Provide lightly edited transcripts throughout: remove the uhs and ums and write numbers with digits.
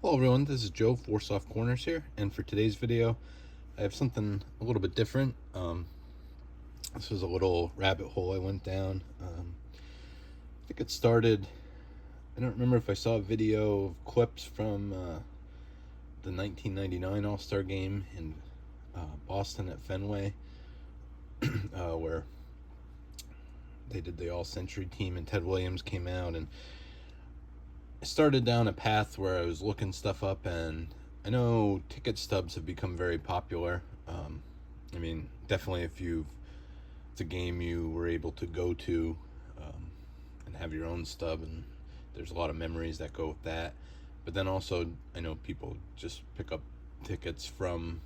Hello everyone, this is Joe, Four Soft Corners here, and for today's video, I have something a little bit different. This was a little rabbit hole I went down. I think it started, I don't remember if I saw a video of clips from the 1999 All-Star Game in Boston at Fenway, where they did the All-Century team and Ted Williams came out, and I started down a path where I was looking stuff up, and I know ticket stubs have become very popular. I mean, definitely if it's a game you were able to go to and have your own stub, and there's a lot of memories that go with that. But then also, I know people just pick up tickets from,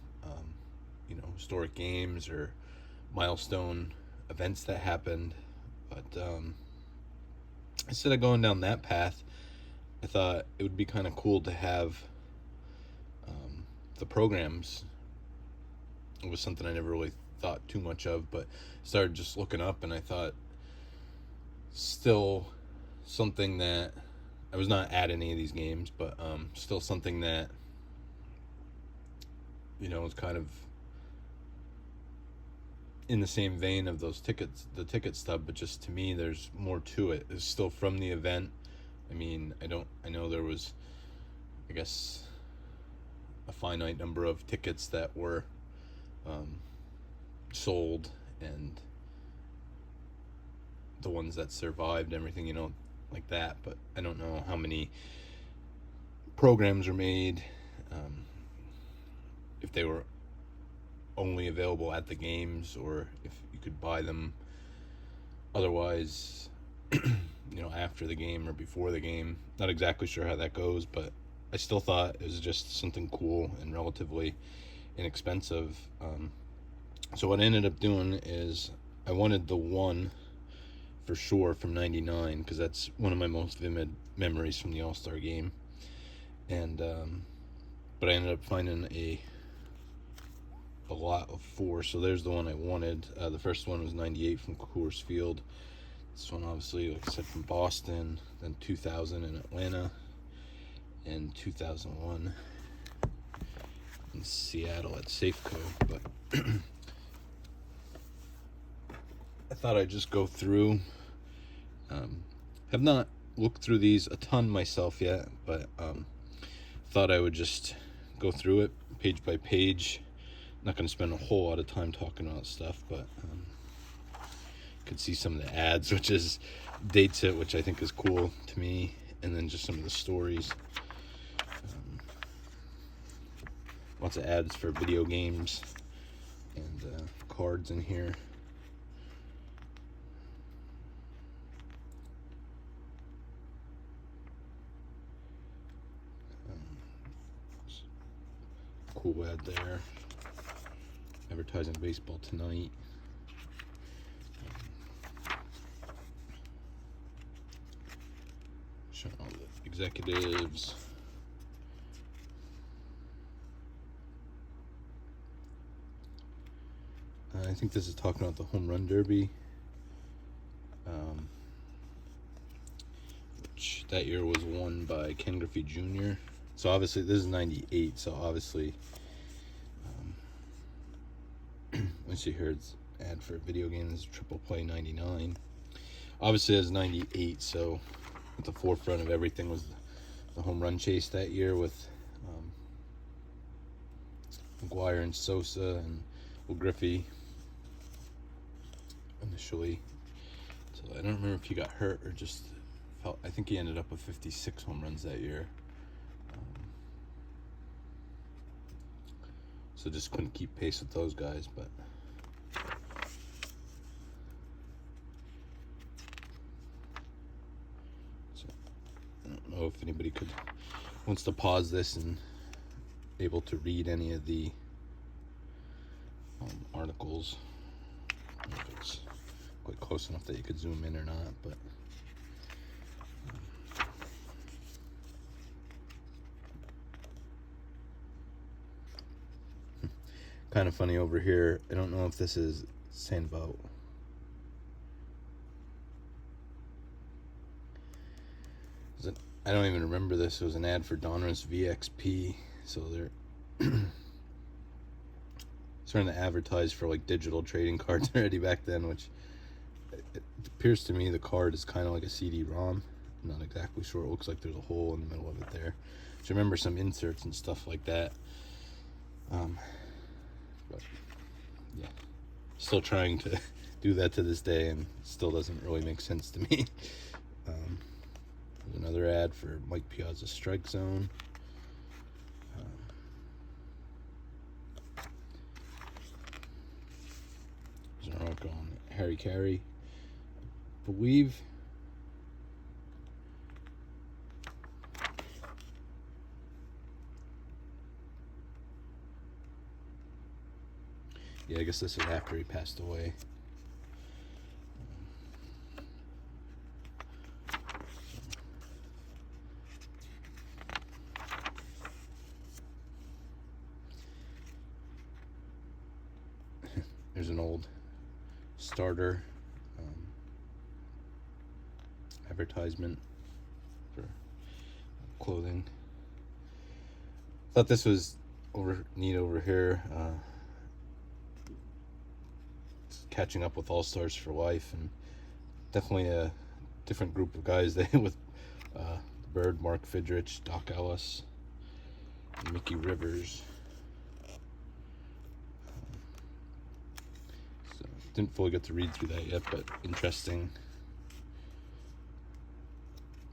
historic games or milestone events that happened. But instead of going down that path, I thought it would be kind of cool to have the programs. It was something I never really thought too much of, but started just looking up, and I thought still something that I was not at any of these games, but still something that is kind of in the same vein of those tickets, the ticket stub, but just to me, there's more to it. It's still from the event. I mean, I know there was, I guess, a finite number of tickets that were sold, and the ones that survived, everything, like that. But I don't know how many programs are made, if they were only available at the games, or if you could buy them otherwise, after the game or before the game. Not exactly sure how that goes, but I still thought it was just something cool and relatively inexpensive. So what I ended up doing is I wanted the one for sure from '99, because that's one of my most vivid memories from the All-Star game. And but I ended up finding a lot of four. So there's the one I wanted. The first one was '98 from Coors Field. This one, obviously, like I said, from Boston, then 2000 in Atlanta, and 2001 in Seattle at Safeco. But I thought I'd just go through. Have not looked through these a ton myself yet, but thought I would just go through it page by page. Not going to spend a whole lot of time talking about stuff, but could see some of the ads, which is dates it, which I think is cool to me, and then just some of the stories. Lots of ads for video games and cards in here. Cool ad there. Advertising baseball tonight. Showing all the executives. I think this is talking about the home run derby, which that year was won by Ken Griffey Jr. So obviously this is '98. So obviously, let's see here. It's ad for video games. Triple Play '99. Obviously it's '98. So at the forefront of everything was the home run chase that year with McGuire and Sosa and Griffey initially. So I don't remember if he got hurt or just felt. I think he ended up with 56 home runs that year. So just couldn't keep pace with those guys, but so I don't know if anybody wants to pause this and able to read any of the articles. I don't know if it's quite close enough that you could zoom in or not, but kind of funny over here. I don't know if this is saying about is it I don't even remember this. It was an ad for Donruss VXP. So they're starting to advertise for like digital trading cards already back then, which it appears to me the card is kind of like a CD-ROM. I'm not exactly sure. It looks like there's a hole in the middle of it there. So I remember some inserts and stuff like that. But yeah, still trying to do that to this day, and still doesn't really make sense to me. There's another ad for Mike Piazza's Strike Zone. There's an article on Harry Carey. I believe I guess this is after he passed away. There's an old starter advertisement for clothing. Thought this was neat over here. Catching up with All Stars for Life, and definitely a different group of guys there with Bird, Mark Fidrich, Doc Ellis, and Mickey Rivers. So didn't fully get to read through that yet, but interesting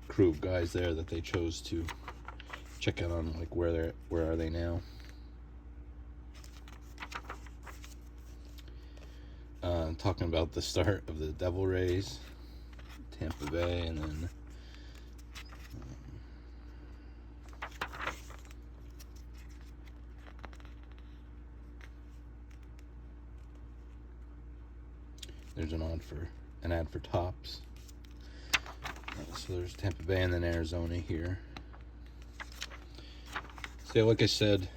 crew of guys there that they chose to check out on, like where are they now. Talking about the start of the Devil Rays, Tampa Bay, and then there's an ad for Topps. So there's Tampa Bay and then Arizona here. So yeah, like I said,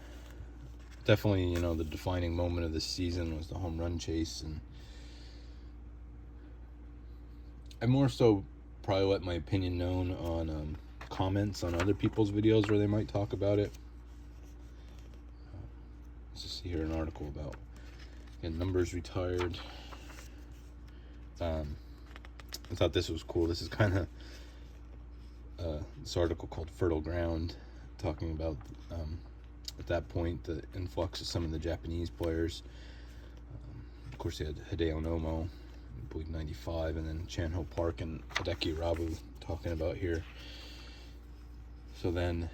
definitely, the defining moment of this season was the home run chase, and I more so probably let my opinion known on comments on other people's videos where they might talk about it. Let's just see here an article about numbers retired. I thought this was cool. This is kind of this article called Fertile Ground, talking about at that point the influx of some of the Japanese players. Of course, you had Hideo Nomo, I believe 95, and then Chan-Ho Park and Hideki Rabu talking about here. So then,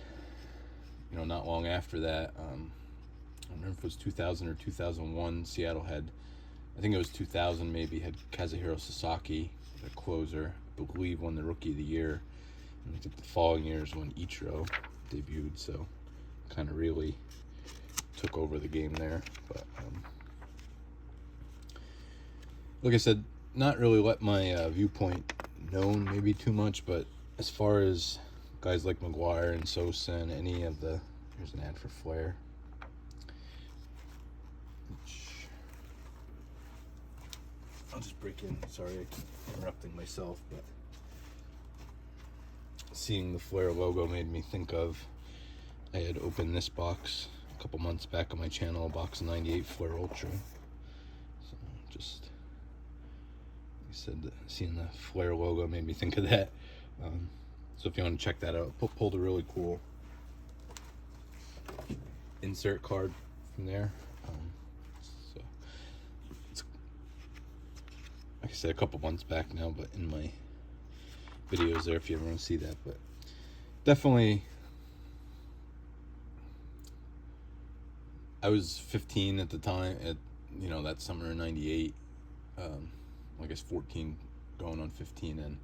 not long after that, I don't remember if it was 2000 or 2001, Seattle had, I think it was 2000 maybe, had Kazuhiro Sasaki, the closer, I believe won the Rookie of the Year. And I think the following year is when Ichiro debuted, so kind of really took over the game there. But like I said, not really let my viewpoint known maybe too much, but as far as guys like McGuire and Sosa and any of the, here's an ad for Flair, which I'll just break in, sorry I keep interrupting myself, but seeing the Flair logo made me think of, I had opened this box a couple months back on my channel, a box of 98 Flair Ultra. So just, like I said, seeing the Flair logo made me think of that. So if you want to check that out, pulled a really cool insert card from there. So it's, like I said, a couple months back now, but in my videos there if you ever want to see that. But definitely, I was 15 at the time, at that summer in 98, I guess 14 going on 15, and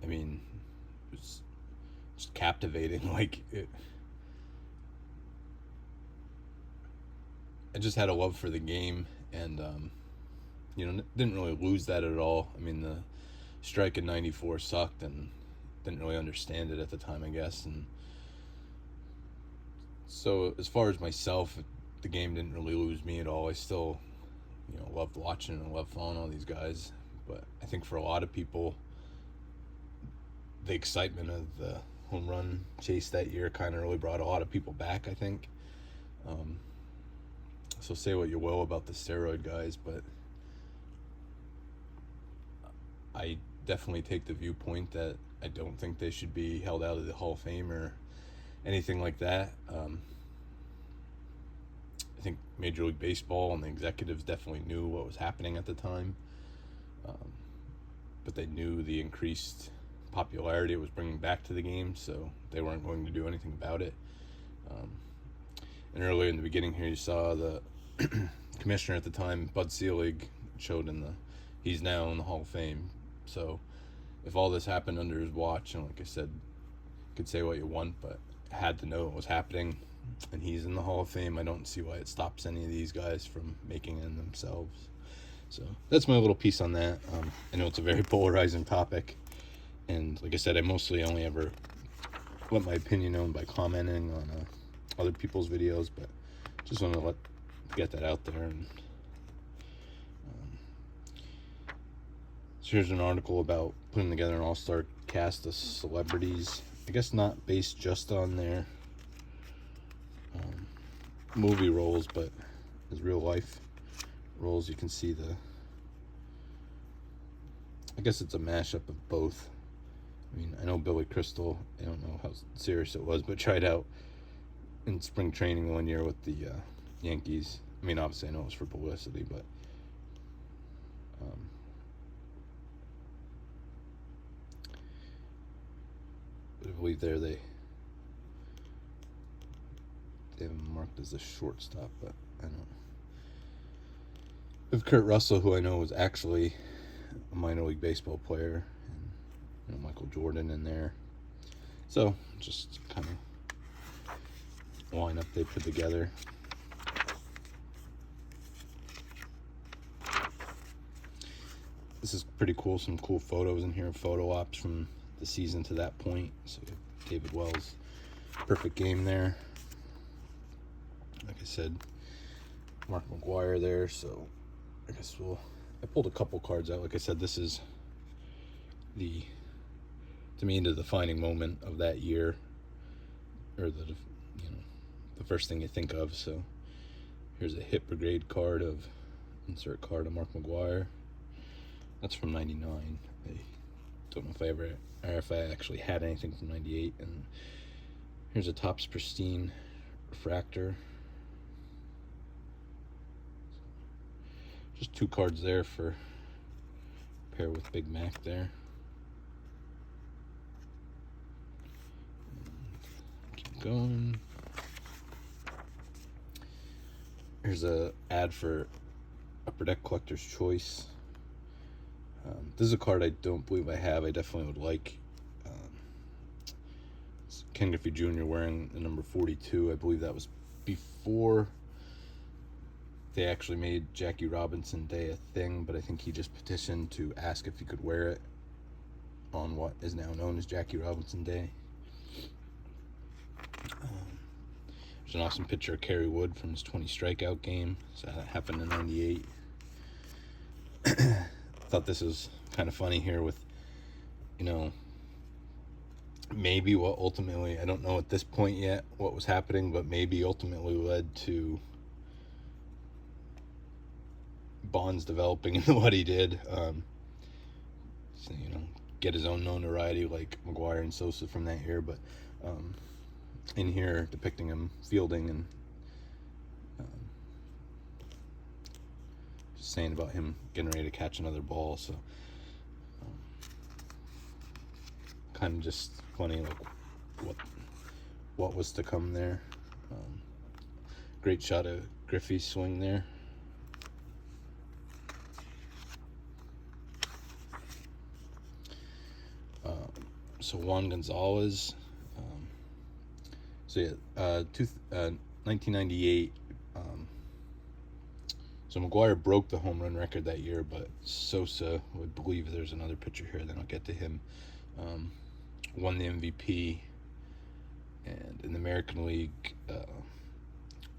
I mean, it was just captivating. Like, I just had a love for the game, and didn't really lose that at all. I mean, the strike in 94 sucked, and didn't really understand it at the time, I guess. And so as far as myself, the game didn't really lose me at all. I still loved watching and loved following all these guys. But I think for a lot of people, the excitement of the home run chase that year kind of really brought a lot of people back, I think. So say what you will about the steroid guys, but I definitely take the viewpoint that I don't think they should be held out of the Hall of Fame or anything like that. I think Major League Baseball and the executives definitely knew what was happening at the time, but they knew the increased popularity it was bringing back to the game, so they weren't going to do anything about it. And earlier in the beginning here, you saw the commissioner at the time, Bud Selig, showed he's now in the Hall of Fame. So if all this happened under his watch, and like I said, you could say what you want, but had to know it was happening, and he's in the Hall of Fame, I don't see why it stops any of these guys from making it themselves. So that's my little piece on that. I know it's a very polarizing topic, and like I said, I mostly only ever let my opinion known by commenting on other people's videos, but just want to get that out there. And so here's an article about putting together an all-star cast of celebrities. I guess not based just on their movie roles, but as real life roles. You can see I guess it's a mashup of both. I mean, I know Billy Crystal, I don't know how serious it was, but tried out in spring training one year with the Yankees. I mean, obviously I know it was for publicity, but I believe they have him marked as a shortstop, but I don't know. With Kurt Russell, who I know was actually a minor league baseball player, and Michael Jordan in there. So just kind of lineup they put together. This is pretty cool. Some cool photos in here, photo ops from the season to that point. So you have David Wells, perfect game there. Like I said, Mark McGwire there. So I guess I pulled a couple cards out. Like I said, this is to me, the defining moment of that year, or the first thing you think of. So here's a hit brigade card of insert card of Mark McGwire. That's from '99. I don't know if I actually had anything from '98. And here's a Topps Pristine refractor. Just two cards there for pair with Big Mac there. Keep going. Here's a ad for Upper Deck Collector's Choice. This is a card I don't believe I have. I definitely would like. It's Ken Griffey Jr. wearing the number 42. I believe that was before they actually made Jackie Robinson Day a thing, but I think he just petitioned to ask if he could wear it on what is now known as Jackie Robinson Day. There's an awesome picture of Kerry Wood from his 20 strikeout game. So that happened in '98. Thought this was kind of funny here with, maybe what ultimately, I don't know at this point yet what was happening, but maybe ultimately led to Bonds developing into what he did. Get his own notoriety like McGwire and Sosa from that year, but in here depicting him fielding and just saying about him getting ready to catch another ball. So kind of just funny, like what was to come there. Great shot of Griffey's swing there. So Juan Gonzalez. 1998. So McGwire broke the home run record that year, but Sosa, would believe there's another pitcher here, then I'll get to him, won the MVP. And in the American League,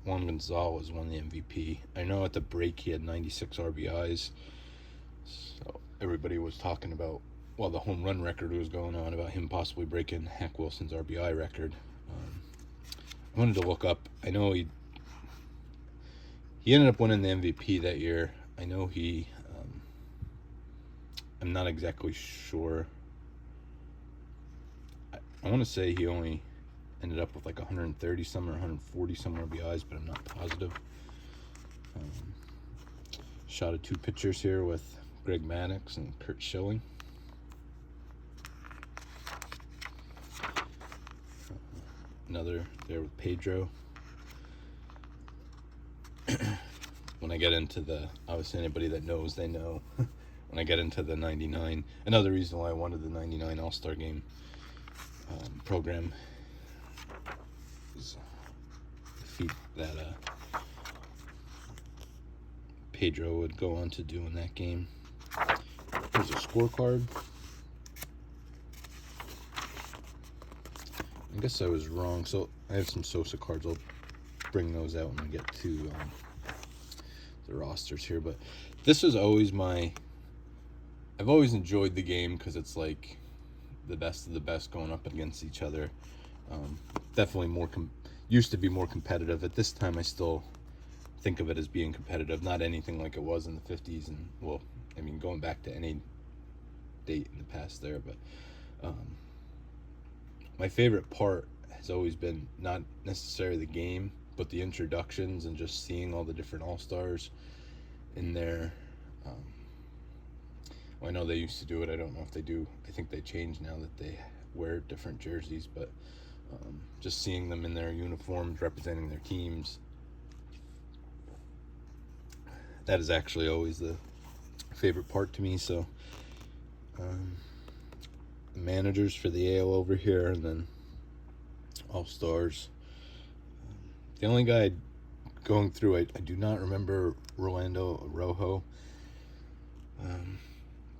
Juan Gonzalez won the MVP. I know at the break he had 96 RBIs, so everybody was talking about while the home run record was going on, about him possibly breaking Hack Wilson's RBI record. I wanted to look up. I know he ended up winning the MVP that year. I know he. I'm not exactly sure. I want to say he only ended up with like 130 some or 140 some RBIs, but I'm not positive. Shot of 2 pitchers here with Greg Maddux and Kurt Schilling. Another there with Pedro. When I get into the, obviously anybody that knows, they know. When I get into the 99, another reason why I wanted the 99 All-Star Game program is the feat that Pedro would go on to do in that game. Here's a scorecard. I guess I was wrong. So I have some Sosa cards. I'll bring those out when we get to the rosters here. But this is always I've always enjoyed the game because it's like the best of the best going up against each other. Definitely used to be more competitive. At this time, I still think of it as being competitive. Not anything like it was in the 50s. And, well, I mean, going back to any date in the past there. But my favorite part has always been not necessarily the game, but the introductions and just seeing all the different All-Stars in there. Well, I know they used to do it. I don't know if they do. I think they changed now that they wear different jerseys, but just seeing them in their uniforms representing their teams, that is actually always the favorite part to me. So managers for the AL over here, and then All-Stars. The only guy going through it, I do not remember Rolando Rojo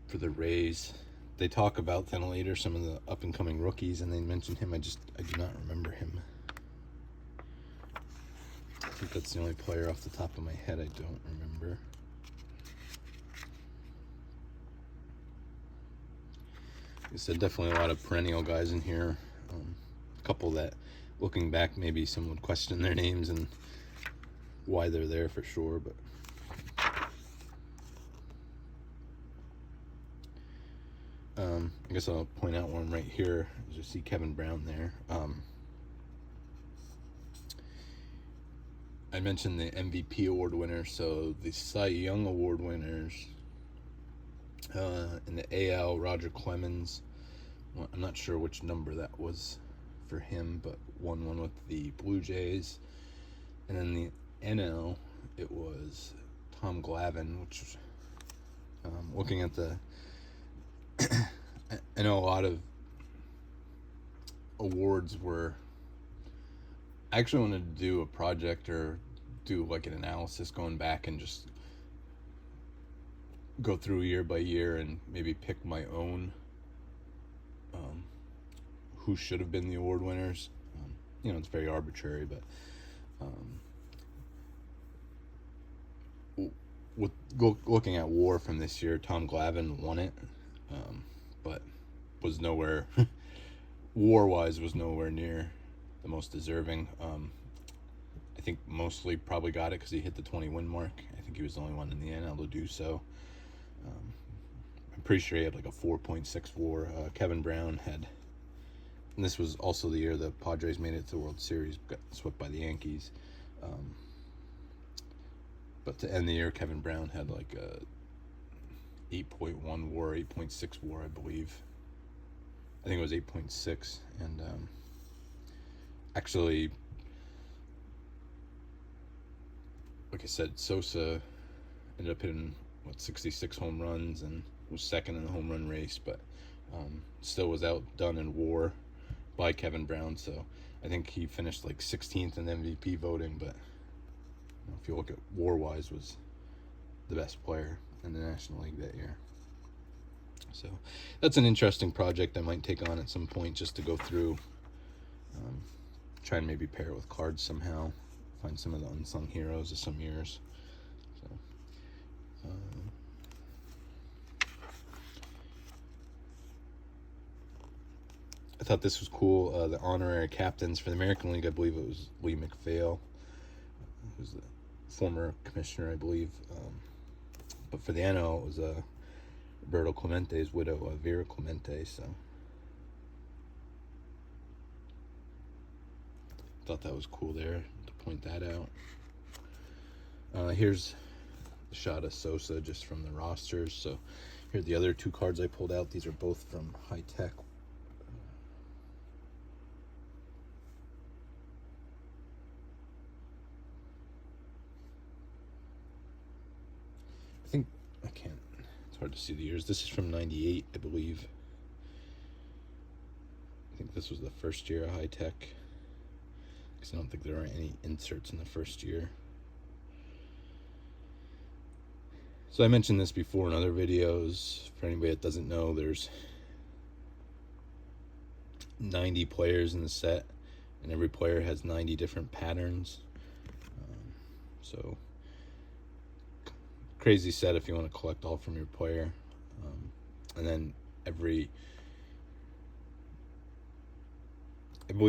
for the Rays. They talk about then later some of the up-and-coming rookies, and they mention him. I do not remember him. I think that's the only player off the top of my head I don't remember. Like I said, definitely a lot of perennial guys in here. A couple that, looking back, maybe some would question their names and why they're there for sure. But I guess I'll point out one right here. You see Kevin Brown there. I mentioned the MVP award winners, so the Cy Young award winners in the AL, Roger Clemens. Well, I'm not sure which number that was for him, but won one with the Blue Jays. And then the NL, it was Tom Glavine, which looking at the I know a lot of awards were, I actually wanted to do a project or do like an analysis going back and just go through year by year and maybe pick my own who should have been the award winners. It's very arbitrary, but with looking at WAR from this year, Tom Glavine won it, but was nowhere WAR-wise was nowhere near the most deserving. I think mostly probably got it because he hit the 20-win mark. I think he was the only one in the NL to do so. I'm pretty sure he had like a 4.6 WAR. Kevin Brown had, and this was also the year the Padres made it to the World Series, got swept by the Yankees. But to end the year, Kevin Brown had like a 8.1 WAR, 8.6 WAR, I believe. I think it was 8.6, and actually, like I said, Sosa ended up hitting 66 home runs and was second in the home run race, but still was outdone in WAR by Kevin Brown. So I think he finished like 16th in MVP voting, but if you look at WAR-wise, was the best player in the National League that year. So that's an interesting project I might take on at some point, just to go through, try and maybe pair it with cards somehow, find some of the unsung heroes of some years. So I thought this was cool. The honorary captains for the American League, I believe it was Lee McPhail, who's the former commissioner, I believe. But for the NL, it was Roberto Clemente's widow, Vera Clemente. So thought that was cool there to point that out. Here's a shot of Sosa just from the rosters. So here are the other two cards I pulled out. These are both from High Tech. It's hard to see the years. This is from 98, I believe. I think this was the first year of High Tech, because I don't think there are any inserts in the first year. So I mentioned this before in other videos. For anybody that doesn't know, there's 90 players in the set, and every player has 90 different patterns. So crazy set if you want to collect all from your player. And then I believe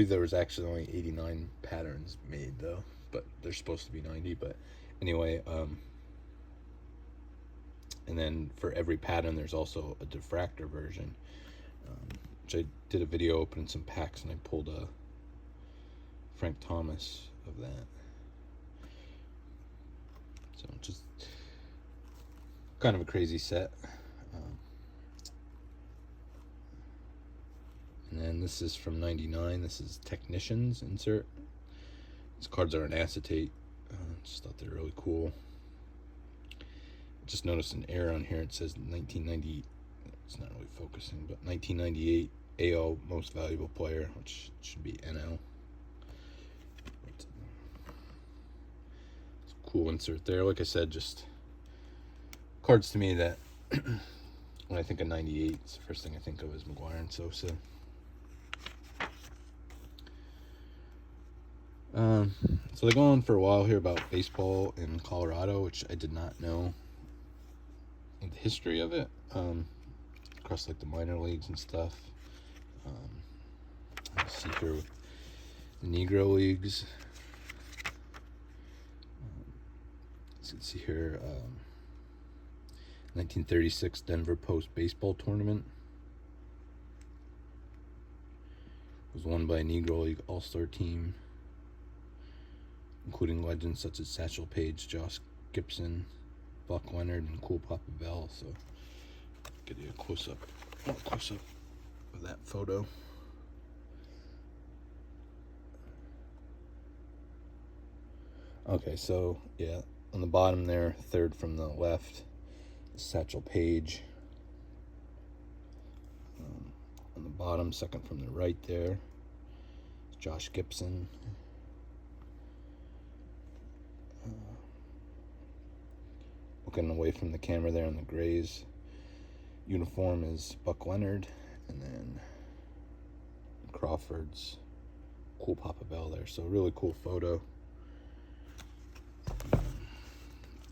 there was actually only 89 patterns made though, but there's supposed to be 90. But anyway, and then for every pattern there's also a diffractor version, which I did a video opening some packs, and I pulled a Frank Thomas of that. So just kind of a crazy set. And then this is from 99. This is Technicians insert. These cards are an acetate. Just thought they were really cool. Just noticed an error on here. It says 1990. It's not really focusing, but 1998 AL Most Valuable Player, which should be NL. It's a cool insert there. Like I said, just cards to me that when I think of 98, it's the first thing I think of is McGwire and Sosa. So they go on for a while here about baseball in Colorado, which I did not know the history of it, across like the minor leagues and stuff. Let's see here with the Negro leagues. Let's see here. 1936 Denver Post Baseball Tournament was won by a Negro League All-Star team, including legends such as Satchel Paige, Josh Gibson, Buck Leonard, and Cool Papa Bell. So get you a close-up of that photo. Okay, so yeah, on the bottom there, third from the left, Satchel Paige. On the bottom, second from the right there, Josh Gibson. Looking away from the camera there on the grays uniform is Buck Leonard, and then Crawford's Cool Papa Bell there. So really cool photo.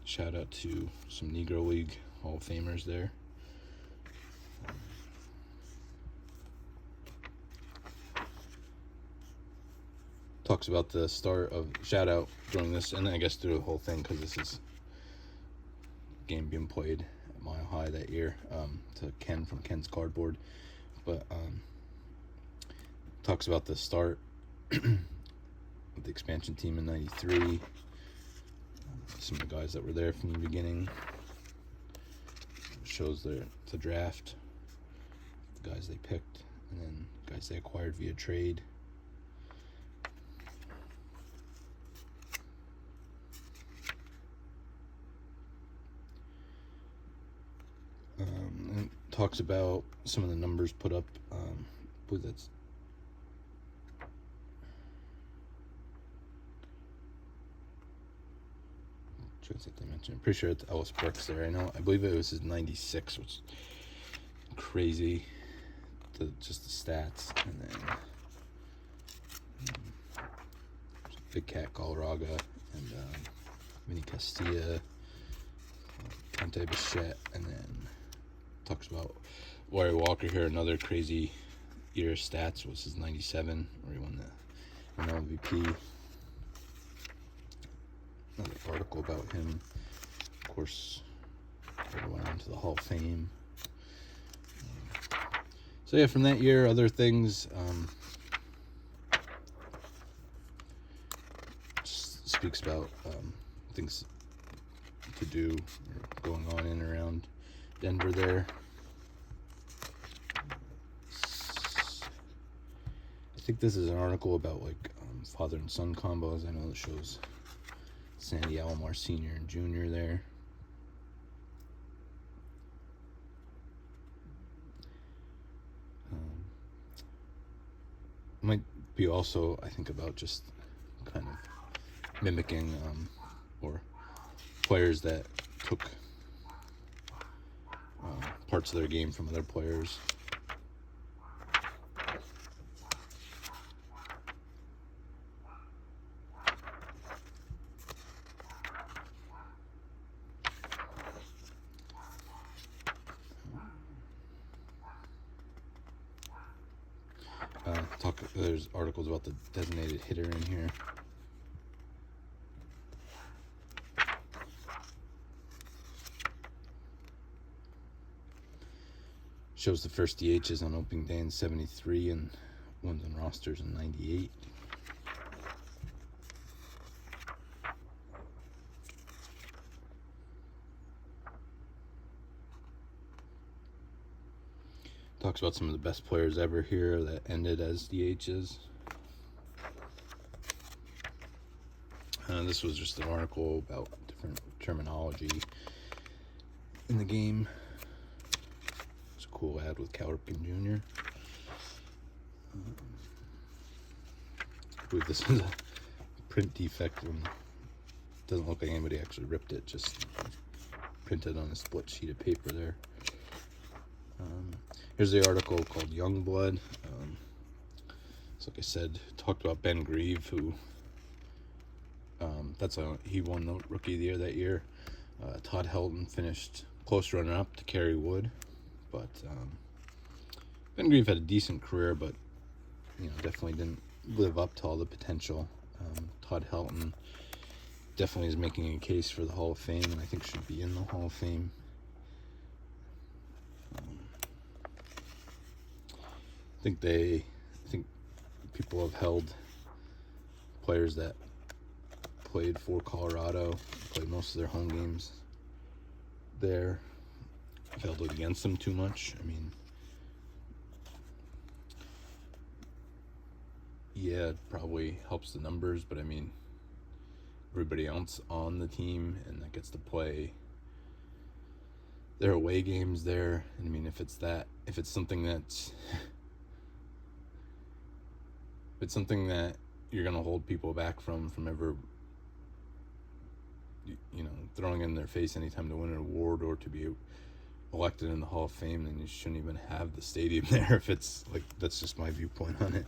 Shout out to some Negro League Hall of Famers there. Talks about the start of, shout out during this, and I guess through the whole thing, because this is game being played at Mile High that year, to Ken from Ken's Cardboard. But talks about the start of the expansion team in '93. Some of the guys that were there from the beginning. Shows the draft, the guys they picked, and then guys they acquired via trade. And it talks about some of the numbers put up. I believe that's they mentioned. I'm pretty sure it's Ellis Brooks there. I believe it was his 96, which is crazy. Just the stats, and then Big Cat Galarraga and Vinny Castilla, Conte Bichette, and then talks about Larry Walker here, another crazy year stats was his 97, where he won the MVP. Another article about him. Of course, he went on to the Hall of Fame. So yeah, from that year, other things. Speaks about things to do or going on in and around Denver there. I think this is an article about like father and son combos. I know it shows Sandy Alomar Sr. and Jr. there. Might be also, I think, about just kind of mimicking or players that took parts of their game from other players. There's articles about the designated hitter in here. Shows the first DHs on opening day in 73 and ones on rosters in 98. Talks about some of the best players ever here that ended as DHs. This was just an article about different terminology in the game. It's a cool ad with Cal Ripken Jr. I believe this is a print defect and doesn't look like anybody actually ripped it, just printed on a split sheet of paper there. Here's the article called Youngblood. So like I said, talked about Ben Grieve, who he won the Rookie of the Year that year. Todd Helton finished close runner-up to Kerry Wood, but Ben Grieve had a decent career, but definitely didn't live up to all the potential. Todd Helton definitely is making a case for the Hall of Fame, and I think should be in the Hall of Fame. I think people have held players that played for Colorado, played most of their home games there, I've held it against them too much. I mean, yeah, it probably helps the numbers, but I mean, everybody else on the team and that gets to play their away games there. And I mean, if it's something that's it's something that you're going to hold people back from ever, throwing in their face anytime to win an award or to be elected in the Hall of Fame, then you shouldn't even have the stadium there. If it's like, that's just my viewpoint on it.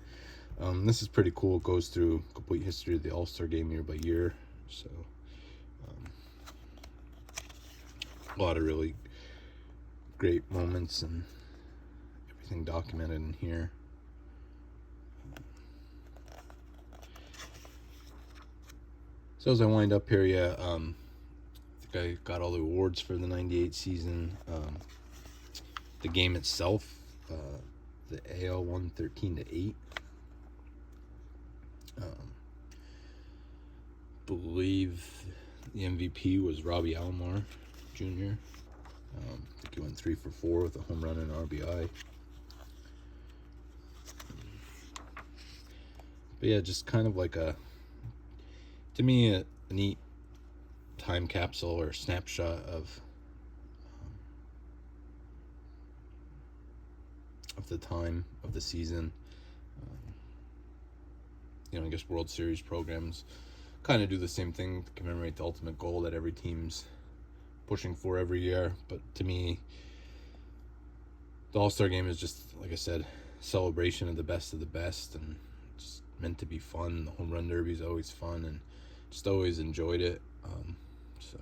This is pretty cool. It goes through complete history of the All-Star game year by year. So, a lot of really great moments and everything documented in here. So as I wind up here, I think I got all the awards for the 98 season. The game itself, the AL won 13-8. Believe the MVP was Robbie Alomar Jr. I think he went 3 for 4 with a home run and RBI. But yeah, just kind of like a neat time capsule or snapshot of the time of the season. I guess World Series programs kind of do the same thing to commemorate the ultimate goal that every team's pushing for every year. But to me, the All-Star game is just, like I said, celebration of the best, and just meant to be fun. The home run derby is always fun, and just always enjoyed it. So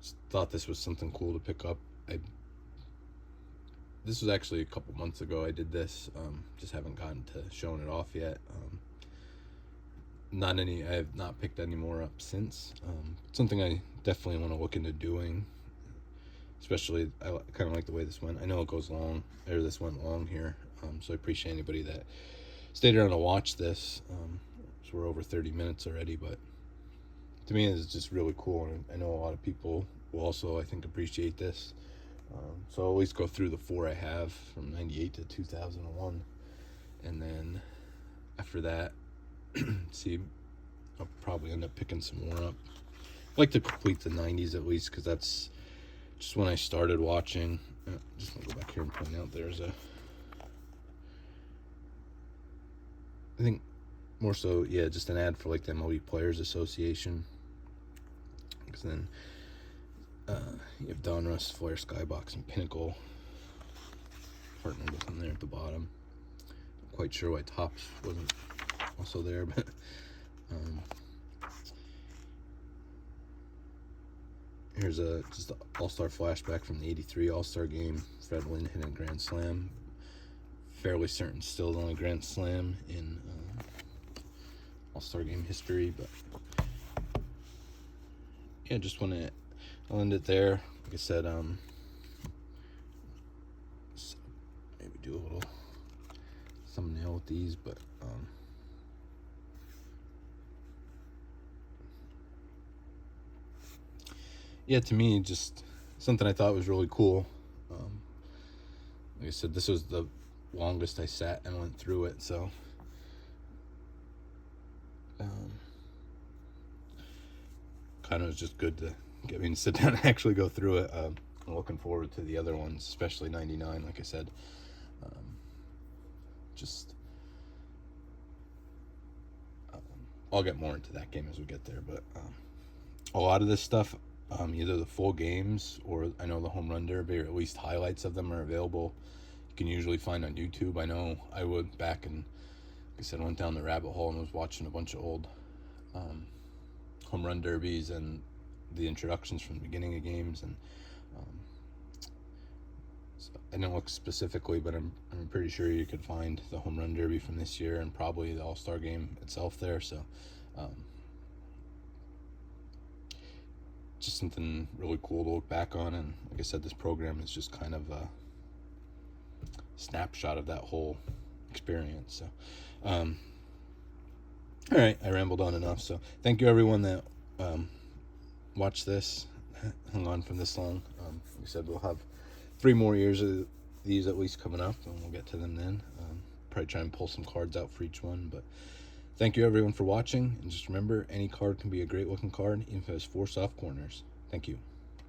just thought this was something cool to pick up. this was actually a couple months ago I did this. Just haven't gotten to showing it off yet. I have not picked any more up since. Something I definitely want to look into doing. Especially, I kind of like the way this went. I know it goes long, or this went long here. So I appreciate anybody that stayed around to watch this. So we're over 30 minutes already, but to me it's just really cool, and I know a lot of people will also, I think, appreciate this. So I'll always go through the 4 I have from 98 to 2001, and then after that, see, I'll probably end up picking some more up. I like to complete the 90s at least, because that's just when I started watching. Just want to go back here and point out there's I think more so, yeah, just an ad for like the MLB Players Association. Because then you have Donruss, Flair, Skybox, and Pinnacle partnered with them there at the bottom. Not quite sure why Topps wasn't also there, but here's just an All-Star flashback from the '83 All-Star game. Fred Lynn hitting a grand slam. Fairly certain still the only grand slam in All-Star game history, but yeah, just want to, I'll end it there. Like I said, maybe do a little thumbnail with these, but yeah, to me, just something I thought was really cool. Like I said, this was the longest I sat and went through it, so kind of was just good to get me to sit down and actually go through it. I'm looking forward to the other ones, especially 99, like I said. I'll get more into that game as we get there, but a lot of this stuff, either the full games or I know the home run derby, or at least highlights of them, are available. You can usually find on YouTube. I know I would back, and like I said, went down the rabbit hole and was watching a bunch of old home run derbies and the introductions from the beginning of games, and so I didn't look specifically, but I'm pretty sure you could find the home run derby from this year and probably the All-Star game itself there. So just something really cool to look back on, and like I said, this program is just kind of a snapshot of that whole experience. So all right, I rambled on enough, so thank you everyone that watched this, hung on for this long. Like I said, we'll have 3 more years of these at least coming up, and we'll get to them then. Probably try and pull some cards out for each one, but thank you everyone for watching, and just remember, any card can be a great looking card, even if it has 4 soft corners. Thank you.